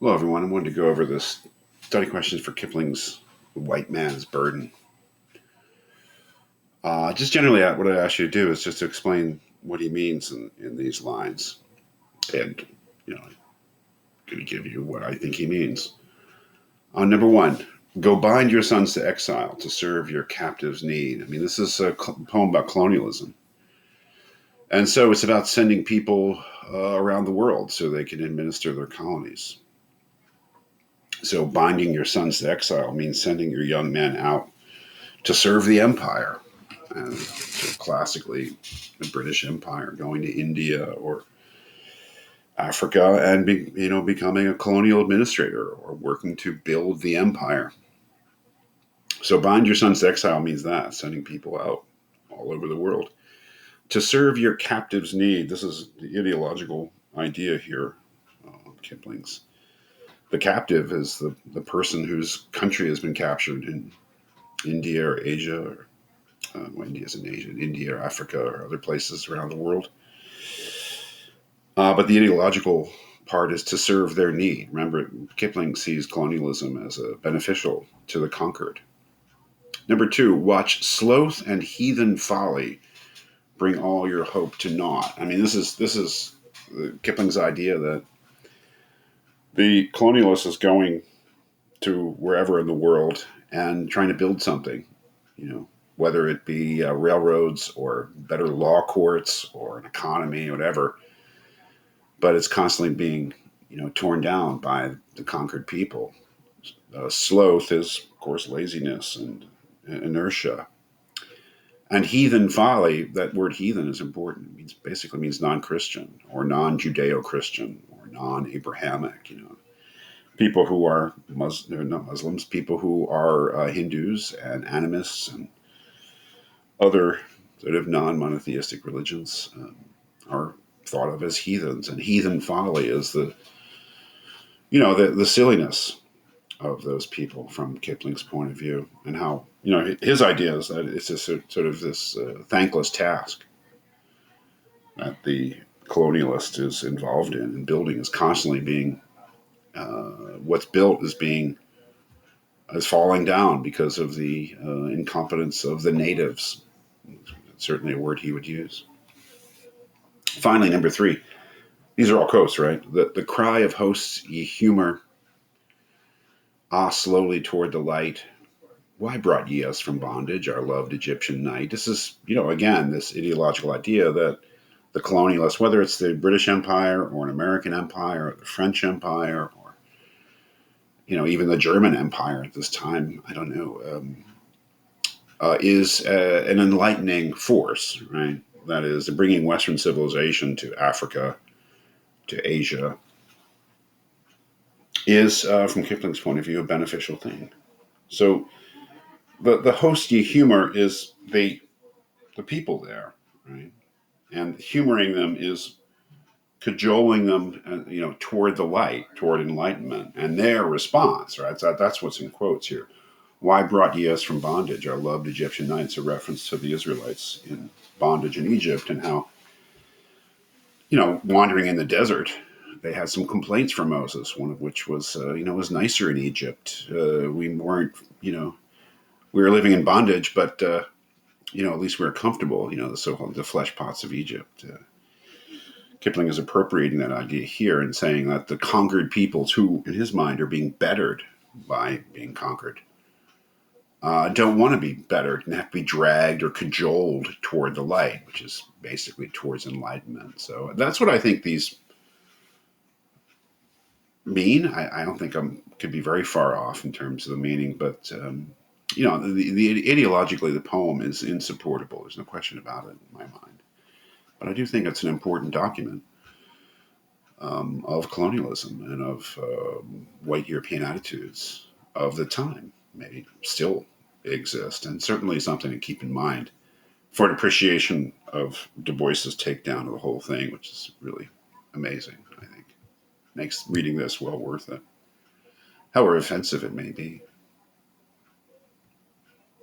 Hello, everyone. I wanted to go over this study questions for Kipling's White Man's Burden. Just generally, what I ask you to do is just to explain what he means in these lines. And, I'm going to give you what I think he means. Number one, go bind your sons to exile to serve your captives' need. I mean, this is a poem about colonialism. And so it's about sending people around the world so they can administer their colonies. So binding your sons to exile means sending your young men out to serve the empire. And so classically, the British Empire, going to India or Africa and becoming a colonial administrator or working to build the empire. So bind your sons to exile means that, sending people out all over the world to serve your captives' need. This is the ideological idea here, Kipling's. The captive is the person whose country has been captured in India or Asia, or India's in Asia, India or Africa or other places around the world. But the ideological part is to serve their need. Remember, Kipling sees colonialism as a beneficial to the conquered. Number two, watch sloth and heathen folly bring all your hope to naught. I mean, this is Kipling's idea that the colonialist is going to wherever in the world and trying to build something, whether it be railroads or better law courts or an economy, whatever. But it's constantly being, torn down by the conquered people. Sloth is, of course, laziness and inertia. And heathen folly, that word heathen is important. It basically means non-Christian or non-Judeo-Christian or non-Abrahamic, people who are they're not Muslims, people who are Hindus and animists and other sort of non-monotheistic religions are thought of as heathens. And heathen folly is the silliness of those people from Kipling's point of view, and how, his idea is that it's a sort of this thankless task that the colonialist is involved in, and building is constantly being, what's built is falling down because of the incompetence of the natives. It's certainly a word he would use. Finally, number three, these are all quotes, right? The cry of hosts ye humor, slowly toward the light. Why brought ye us from bondage, our loved Egyptian night? This is, again, this ideological idea that the colonialists, whether it's the British Empire or an American Empire or the French Empire or, even the German Empire at this time, I don't know, is an enlightening force, right? That is, bringing Western civilization to Africa, to Asia, is, from Kipling's point of view, a beneficial thing. So the host ye humor is the people there, right? And humoring them is cajoling them, toward the light, toward enlightenment, and their response, right? So that's what's in quotes here. Why brought ye us from bondage, our loved Egyptian knights? A reference to the Israelites in bondage in Egypt, and how, wandering in the desert, they had some complaints from Moses. One of which was, it was nicer in Egypt. We weren't, we were living in bondage, but at least we were comfortable. The so-called the flesh pots of Egypt. Kipling is appropriating that idea here and saying that the conquered peoples, who in his mind are being bettered by being conquered, don't want to be bettered and have to be dragged or cajoled toward the light, which is basically towards enlightenment. So that's what I think these mean. I don't think I could be very far off in terms of the meaning, but ideologically, the poem is insupportable. There's no question about it in my mind. But I do think it's an important document of colonialism and of white European attitudes of the time. Maybe still exist, and certainly something to keep in mind for an appreciation of Du Bois's takedown of the whole thing, which is really amazing, I think. Makes reading this well worth it, however offensive it may be.